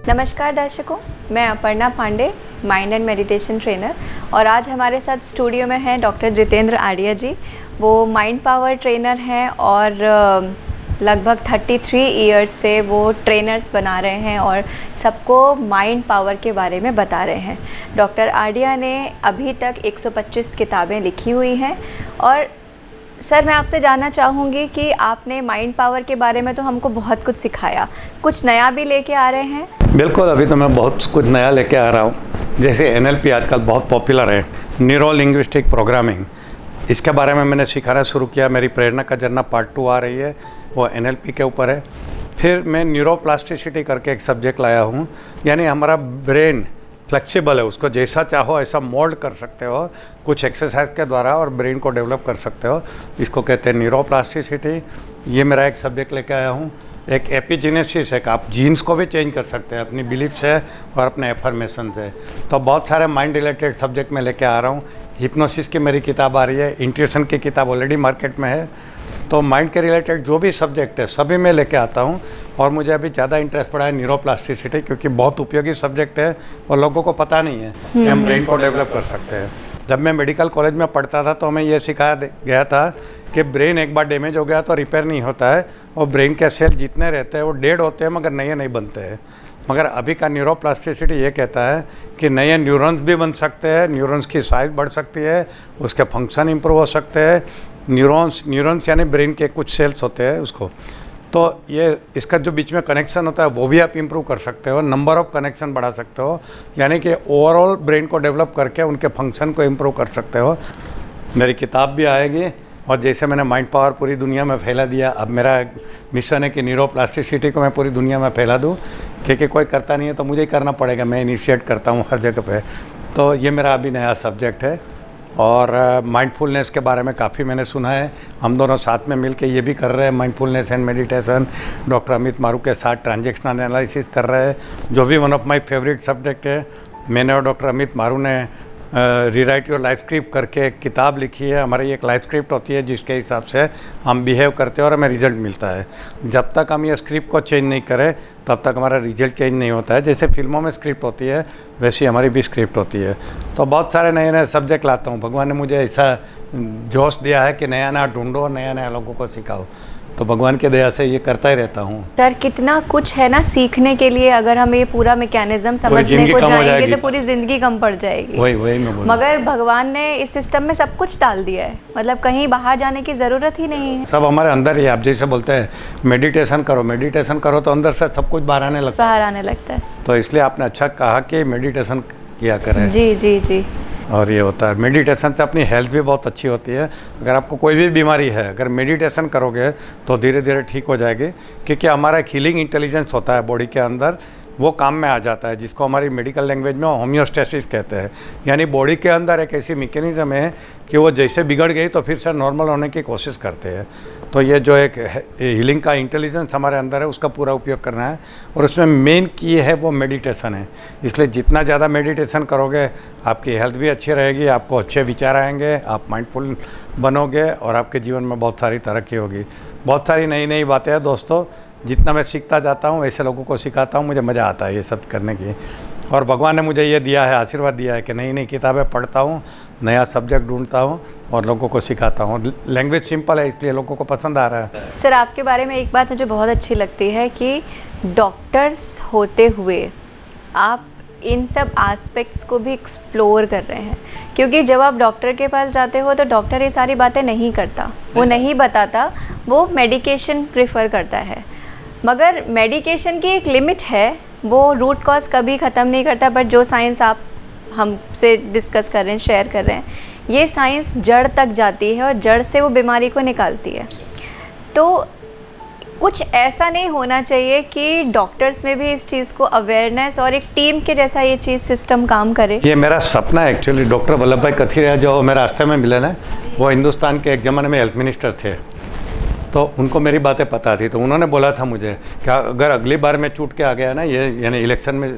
नमस्कार दर्शकों, मैं Aparna Pandey, mind and meditation trainer, और आज हमारे साथ स्टूडियो में हैं डॉक्टर जितेंद्र आडिया जी। वो माइंड पावर ट्रेनर हैं और लगभग 33 ईयर्स से वो ट्रेनर्स बना रहे हैं और सबको माइंड पावर के बारे में बता रहे हैं। डॉक्टर आडिया ने अभी तक 125 किताबें लिखी हुई हैं। और सर, मैं आपसे जानना चाहूँगी कि आपने माइंड पावर के बारे में तो हमको बहुत कुछ सिखाया, कुछ नया भी लेके आ रहे हैं? बिल्कुल, अभी तो मैं बहुत कुछ नया लेके आ रहा हूँ। जैसे NLP आजकल बहुत पॉपुलर है, न्यूरो लिंग्विस्टिक प्रोग्रामिंग। इसके बारे में मैंने सिखाना शुरू किया। मेरी प्रेरणा का जर्ना पार्ट 2 आ रही है, वो NLP के ऊपर है। फिर मैं न्यूरोप्लास्टिसिटी करके एक सब्जेक्ट लाया हूँ, यानी हमारा ब्रेन फ्लेक्सिबल है, उसको जैसा चाहो ऐसा मोल्ड कर सकते हो कुछ एक्सरसाइज के द्वारा और ब्रेन को डेवलप कर सकते हो। इसको कहते हैं न्यूरोप्लास्टिसिटी। ये मेरा एक सब्जेक्ट लेके आया हूँ। एक एपिजेनेसिस है, आप जीन्स को भी चेंज कर सकते हैं अपनी बिलीफ से और अपने एफर्मेशन से। तो बहुत सारे माइंड रिलेटेड सब्जेक्ट में लेके आ रहा हूँ। हिप्नोसिस की मेरी किताब आ रही है, इंट्यूशन की किताब ऑलरेडी मार्केट में है। तो माइंड के रिलेटेड जो भी सब्जेक्ट है सभी मैं लेके आता हूँ। और मुझे अभी ज़्यादा इंटरेस्ट पड़ा है न्यूरोप्लास्टिसिटी, क्योंकि बहुत उपयोगी सब्जेक्ट है और लोगों को पता नहीं है कि हम ब्रेन को डेवलप कर सकते हैं। जब मैं मेडिकल कॉलेज में पढ़ता था तो हमें ये सिखाया गया था कि ब्रेन एक बार डैमेज हो गया तो रिपेयर नहीं होता है, और ब्रेन के सेल जितने रहते हैं वो डेड होते हैं मगर नए नहीं बनते हैं। मगर अभी का न्यूरोप्लास्टिसिटी ये कहता है कि नए न्यूरॉन्स भी बन सकते हैं, न्यूरॉन्स की साइज़ बढ़ सकती है, उसके फंक्शन इंप्रूव हो सकते हैं। न्यूरॉन्स यानी ब्रेन के कुछ सेल्स होते हैं उसको, तो ये इसका जो बीच में कनेक्शन होता है वो भी आप इंप्रूव कर सकते हो, नंबर ऑफ़ कनेक्शन बढ़ा सकते हो, यानी कि ओवरऑल ब्रेन को डेवलप करके उनके फंक्शन को इम्प्रूव कर सकते हो। मेरी किताब भी आएगी, और जैसे मैंने माइंड पावर पूरी दुनिया में फैला दिया, अब मेरा मिशन है कि न्यूरोप्लास्टिसिटी को मैं पूरी दुनिया में फैला दूँ, क्योंकि कोई करता नहीं है तो मुझे ही करना पड़ेगा। मैं इनिशिएट करता हूँ हर जगह पे। तो ये मेरा अभी नया सब्जेक्ट है। और माइंडफुलनेस के बारे में काफ़ी मैंने सुना है। हम दोनों साथ में मिलके ये भी कर रहे हैं, mindfulness and meditation. Doctor Amit मारू के साथ ट्रांजैक्शनल एनालिसिस कर रहे हैं, जो भी one of my favourite subject है। मैंने और डॉक्टर अमित मारू ने रीराइट योर लाइफ स्क्रिप्ट करके एक किताब लिखी है। हमारी एक लाइफ स्क्रिप्ट होती है जिसके हिसाब से हम बिहेव करते हैं और हमें रिजल्ट मिलता है। जब तक हम ये स्क्रिप्ट को चेंज नहीं करें तब तक हमारा रिजल्ट चेंज नहीं होता है। जैसे फिल्मों में स्क्रिप्ट होती है वैसी हमारी भी स्क्रिप्ट होती है। तो बहुत सारे नए नए सब्जेक्ट लाता हूँ। भगवान ने मुझे ऐसा जोश दिया है कि नया नया ढूंढो, नया नया लोगों को सिखाओ। तो भगवान के दया से ये करता ही रहता हूँ। सर, कितना कुछ है ना सीखने के लिए। अगर हम ये पूरा मैकेनिज्म समझने को जाएंगे तो पूरी ज़िंदगी कम पड़ जाएगी। वही मैं बोल। मगर भगवान ने इस सिस्टम में सब कुछ डाल दिया है, मतलब कहीं बाहर जाने की ज़रूरत ही नहीं है। सब हमारे अंदर ही। आप जैसे बोलते हैं मेडिटेशन करो तो अंदर से सब कुछ बाहर आने लगता है। तो इसलिए आपने अच्छा कहा कि मेडिटेशन किया करें। जी जी जी। और ये होता है, मेडिटेशन से अपनी हेल्थ भी बहुत अच्छी होती है। अगर आपको कोई भी बीमारी है, अगर मेडिटेशन करोगे तो धीरे धीरे ठीक हो जाएगी, क्योंकि हमारा एक हीलिंग इंटेलिजेंस होता है बॉडी के अंदर, वो काम में आ जाता है, जिसको हमारी मेडिकल लैंग्वेज में होम्योस्टेसिस कहते हैं। यानी बॉडी के अंदर एक ऐसी मैकेनिज्म है कि वो जैसे बिगड़ गई तो फिर से नॉर्मल होने की कोशिश करते हैं। तो ये जो एक हीलिंग का इंटेलिजेंस हमारे अंदर है उसका पूरा उपयोग करना है, और उसमें मेन की है वो मेडिटेशन है। इसलिए जितना ज़्यादा मेडिटेशन करोगे आपकी हेल्थ भी अच्छी रहेगी, आपको अच्छे विचार आएंगे, आप माइंडफुल बनोगे और आपके जीवन में बहुत सारी तरक्की होगी। बहुत सारी नई नई बातें हैं दोस्तों। जितना मैं सीखता जाता हूँ वैसे लोगों को सिखाता हूँ। मुझे मज़ा आता है ये सब करने की, और भगवान ने मुझे ये दिया है, आशीर्वाद दिया है कि नई नई किताबें पढ़ता हूँ, नया सब्जेक्ट ढूंढता हूँ और लोगों को सिखाता हूँ। लैंग्वेज सिंपल है इसलिए लोगों को पसंद आ रहा है। सर, आपके बारे में एक बात मुझे बहुत अच्छी लगती है कि डॉक्टर्स होते हुए आप इन सब एस्पेक्ट्स को भी एक्सप्लोर कर रहे हैं। क्योंकि जब आप डॉक्टर के पास जाते हो तो डॉक्टर ये सारी बातें नहीं करता, वो नहीं बताता, वो मेडिकेशन प्रेफर करता है। मगर मेडिकेशन की एक लिमिट है, वो रूट कॉज कभी ख़त्म नहीं करता। बट जो साइंस आप हमसे डिस्कस कर रहे हैं, शेयर कर रहे हैं, ये साइंस जड़ तक जाती है और जड़ से वो बीमारी को निकालती है। तो कुछ ऐसा नहीं होना चाहिए कि डॉक्टर्स में भी इस चीज़ को अवेयरनेस और एक टीम के जैसा ये चीज़ सिस्टम काम करे। ये मेरा सपना है एक्चुअली। डॉक्टर वल्लभ भाई कथीरिया जो मेरे रास्ते में मिले ना, वो हिंदुस्तान के एक ज़माने में हेल्थ मिनिस्टर थे। तो उनको मेरी बातें पता थी, तो उन्होंने बोला था मुझे कि अगर अगली बार मैं चूट के आ गया ना, ये यानी इलेक्शन में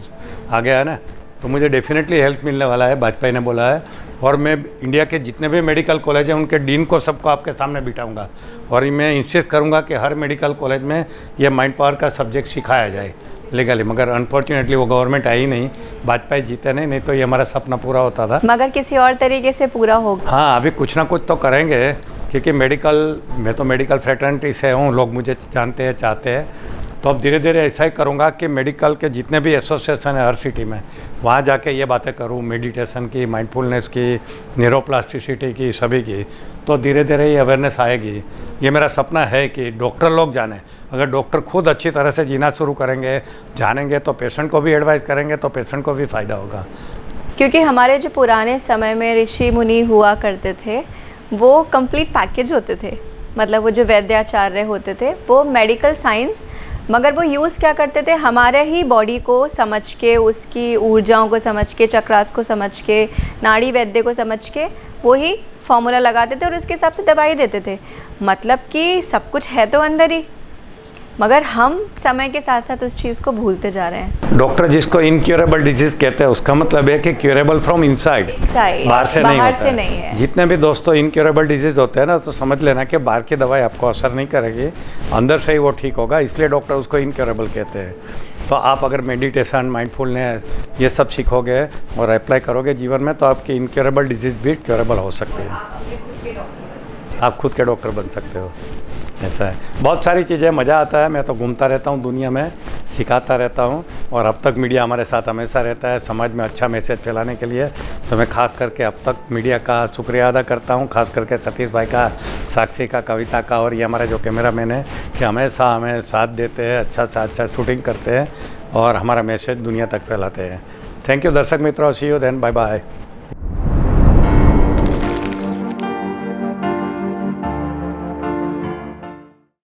आ गया है ना, तो मुझे डेफिनेटली हेल्प मिलने वाला है। वाजपेयी ने बोला है और मैं इंडिया के जितने भी मेडिकल कॉलेज हैं उनके डीन को सबको आपके सामने बिठाऊंगा और मैं इंसिस्ट करूंगा कि हर मेडिकल कॉलेज में ये माइंड पावर का सब्जेक्ट सिखाया जाए लीगली। मगर अनफॉर्चुनेटली वो गवर्नमेंट आई नहीं, वाजपेयी जीते नहीं तो ये हमारा सपना पूरा होता था। मगर किसी और तरीके से पूरा होगा। हाँ, अभी कुछ ना कुछ तो करेंगे, क्योंकि मैं तो मेडिकल फ्रेटर्निटी से हूँ, लोग मुझे जानते हैं, चाहते हैं। तो अब धीरे धीरे ऐसा ही करूँगा कि मेडिकल के जितने भी एसोसिएशन है हर सिटी में, वहाँ जाके ये बातें करूँ, मेडिटेशन की, माइंडफुलनेस की, न्यूरोप्लास्टिसिटी की, सभी की। तो धीरे धीरे ये अवेयरनेस आएगी। ये मेरा सपना है कि डॉक्टर लोग जाने। अगर डॉक्टर खुद अच्छी तरह से जीना शुरू करेंगे, जानेंगे, तो पेशेंट को भी एडवाइस करेंगे, तो पेशेंट को भी फ़ायदा होगा। क्योंकि हमारे जो पुराने समय में ऋषि मुनि हुआ करते थे वो कंप्लीट पैकेज होते थे। मतलब वो जो वैद्याचार्य होते थे वो मेडिकल साइंस, मगर वो यूज़ क्या करते थे, हमारे ही बॉडी को समझ के, उसकी ऊर्जाओं को समझ के, चक्रास को समझ के, नाड़ी वैद्य को समझ के वही फॉर्मूला लगाते थे और उसके हिसाब से दवाई देते थे। मतलब कि सब कुछ है तो अंदर ही, मगर हम समय के साथ साथ उस चीज़ को भूलते जा रहे हैं। डॉक्टर जिसको इनक्यूरेबल डिजीज कहते हैं, उसका मतलब है कि क्यूरेबल फ्रॉम इनसाइड, बाहर से नहीं होता है। जितने भी दोस्तों इनक्यूरेबल डिजीज होते हैं ना, तो समझ लेना कि बाहर की दवाई आपको असर नहीं करेगी, अंदर से ही वो ठीक होगा, इसलिए डॉक्टर उसको इनक्यूरेबल कहते हैं। तो आप अगर मेडिटेशन, माइंडफुलनेस ये सब सीखोगे और अप्लाई करोगे जीवन में, तो आपकी इनक्यूरेबल डिजीज भी क्यूरेबल हो सकती है। आप खुद के डॉक्टर बन सकते हो। ऐसा है, बहुत सारी चीज़ें, मज़ा आता है। मैं तो घूमता रहता हूँ दुनिया में, सिखाता रहता हूँ, और अब तक मीडिया हमारे साथ हमेशा रहता है समाज में अच्छा मैसेज फैलाने के लिए। तो मैं खास करके अब तक मीडिया का शुक्रिया अदा करता हूँ, खास करके सतीश भाई का, साक्षी का, कविता का, और ये हमारे जो कैमरामैन है कि हमेशा हमें साथ देते हैं, अच्छा से अच्छा शूटिंग करते हैं और हमारा मैसेज दुनिया तक फैलाते हैं। थैंक यू दर्शक मित्रों, सी यू देन, बाय बाय।